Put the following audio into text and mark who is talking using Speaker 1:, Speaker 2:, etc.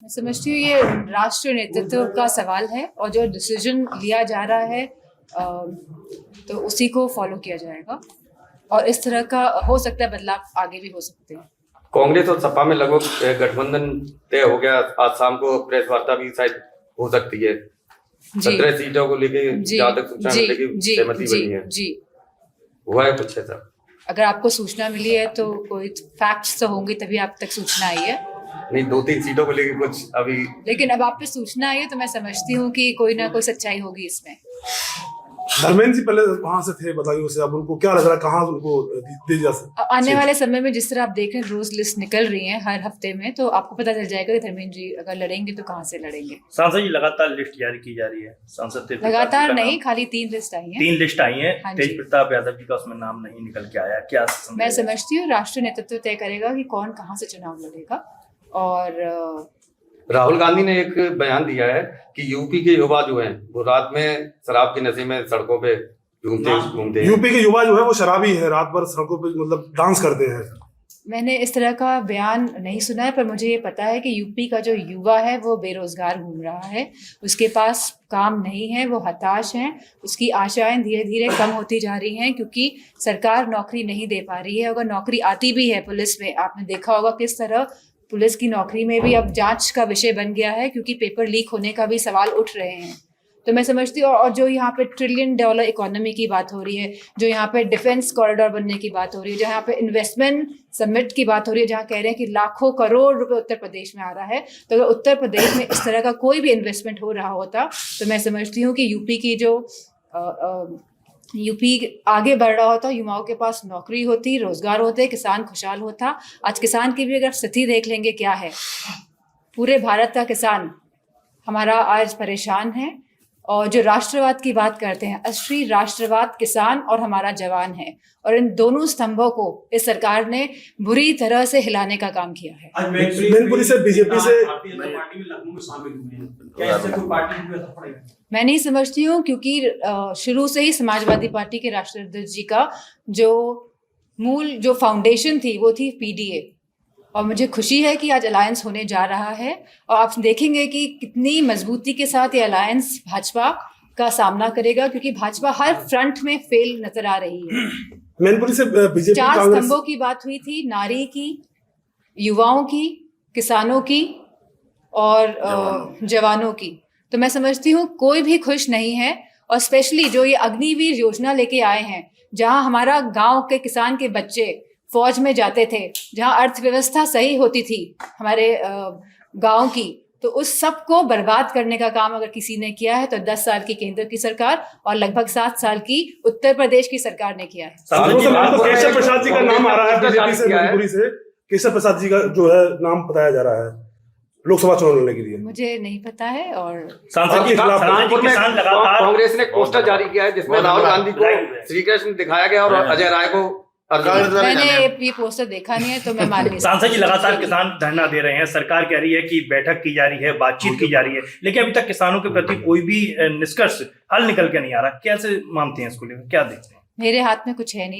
Speaker 1: समझती हूँ ये राष्ट्रीय नेतृत्व का सवाल है और जो डिसीजन लिया जा रहा है तो उसी को फॉलो किया जाएगा और इस तरह का हो सकता है बदलाव आगे भी हो सकते हैं।
Speaker 2: कांग्रेस और सपा में लगभग गठबंधन तय हो गया। आज शाम को प्रेस वार्ता भी शायद हो सकती है। 17 सीटों को लेके जहाँ तक सूचना मिली की सहमति बनी है।
Speaker 1: जी
Speaker 2: हुआ है कुछ ऐसा?
Speaker 1: अगर आपको सूचना मिली है तो कोई फैक्ट्स तो होंगे तभी आप तक सूचना आई है।
Speaker 2: नहीं, 2-3 सीटों को लेके कुछ अभी,
Speaker 1: लेकिन अब आप पे सूचना आई है तो मैं समझती हूँ कि कोई ना कोई सच्चाई होगी इसमें।
Speaker 3: धर्मेंद्र जी पहले कहाँ से थे बताइए उसे, अब उनको क्या लग रहा है कहाँ उनको दी जा सकती?
Speaker 1: आने वाले समय में जिस तरह आप देख रहे हैं रोज लिस्ट निकल रही है हर हफ्ते में, तो आपको पता चल जाएगा कि धर्मेंद्र जी अगर लड़ेंगे तो कहाँ से लड़ेंगे।
Speaker 4: सांसद जी लगातार लिस्ट जारी की जा रही है। सांसद
Speaker 1: लगातार नहीं, खाली 3 लिस्ट आई है।
Speaker 4: 3 लिस्ट आई है।
Speaker 1: हाँ,
Speaker 4: तेज प्रताप यादव जी का उसमें नाम नहीं निकल के आया। क्या
Speaker 1: मैं समझती हूँ राष्ट्रीय नेतृत्व तय करेगा कि कौन कहाँ से चुनाव लड़ेगा। और
Speaker 2: राहुल गांधी ने एक बयान दिया है कि यूपी के युवा जो हैं वो रात में शराब के नशे में सड़कों पे घूमते हैं।
Speaker 3: यूपी के युवा जो है वो शराबी है, रात भर सड़कों पे मतलब डांस करते हैं।
Speaker 1: मैंने इस तरह का बयान नहीं सुना है, पर मुझे ये पता है कि यूपी का जो युवा है वो बेरोजगार घूम रहा है, उसके पास काम नहीं है, वो हताश है, उसकी आशाएं धीरे धीरे कम होती जा रही हैं क्योंकि सरकार नौकरी नहीं दे पा रही है। अगर नौकरी आती भी है पुलिस में, आपने देखा होगा किस तरह पुलिस की नौकरी में भी अब जांच का विषय बन गया है क्योंकि पेपर लीक होने का भी सवाल उठ रहे हैं। तो मैं समझती हूँ, और जो यहाँ पे $1 ट्रिलियन इकोनॉमी की बात हो रही है, जो यहाँ पे डिफेंस कॉरिडोर बनने की बात हो रही है, जो यहाँ पे इन्वेस्टमेंट समिट की बात हो रही है, जहाँ कह रहे हैं कि लाखों करोड़ रुपए उत्तर प्रदेश में आ रहा है, तो अगर उत्तर प्रदेश में इस तरह का कोई भी इन्वेस्टमेंट हो रहा होता तो मैं समझती हूँ कि यूपी आगे बढ़ रहा होता, युवाओं के पास नौकरी होती, रोजगार होते, किसान खुशहाल होता। आज किसान की भी अगर स्थिति देख लेंगे क्या है, पूरे भारत का किसान हमारा आज परेशान है। और जो राष्ट्रवाद की बात करते हैं, असली राष्ट्रवाद किसान और हमारा जवान है, और इन दोनों स्तंभों को इस सरकार ने बुरी तरह से हिलाने का काम किया है।
Speaker 3: मैनपुरी से बीजेपी से
Speaker 1: मैं नहीं समझती हूँ क्योंकि शुरू से ही समाजवादी पार्टी के राष्ट्रीय अध्यक्ष जी का जो मूल जो फाउंडेशन थी वो थी पीडीए, और मुझे खुशी है कि आज अलायंस होने जा रहा है और आप देखेंगे कि कितनी मजबूती के साथ ये अलायंस भाजपा का सामना करेगा क्योंकि भाजपा हर फ्रंट में फेल नजर आ रही है।
Speaker 3: मैनपुरी से बीजेपी
Speaker 1: 4 स्तंभों की बात हुई थी, नारी की, युवाओं की, किसानों की और जवानों की। तो मैं समझती हूँ कोई भी खुश नहीं है, और स्पेशली जो ये अग्निवीर योजना लेके आए हैं, जहाँ हमारा गाँव के किसान के बच्चे फौज में जाते थे, जहाँ अर्थव्यवस्था सही होती थी हमारे गांव की, तो उस सब को बर्बाद करने का काम अगर किसी ने किया है तो 10 साल की केंद्र की सरकार और लगभग 7 साल की उत्तर प्रदेश की सरकार ने किया है।
Speaker 3: केशव प्रसाद जी का नाम आ रहा है बीजेपी से, मैनपुरी से केशव प्रसाद जी का जो है नाम बताया जा रहा है लोकसभा चुनाव लड़ने के लिए।
Speaker 1: मुझे नहीं पता है। और
Speaker 2: कांग्रेस ने पोस्टर जारी किया है जिसमें राहुल गांधी को श्री कृष्ण दिखाया गया और अजय राय को।
Speaker 1: मैंने ये पोस्टर देखा नहीं है तो मैं मान नहीं।
Speaker 4: सांसद जी लगातार किसान धरना दे रहे हैं, सरकार कह रही है कि बैठक की जा रही है, बातचीत की जा रही है, लेकिन अभी तक किसानों के प्रति कोई भी निष्कर्ष हल निकल के नहीं आ रहा। कैसे मानते हैं इसको लेकर, क्या देखते हैं?
Speaker 1: मेरे हाथ में कुछ है नहीं।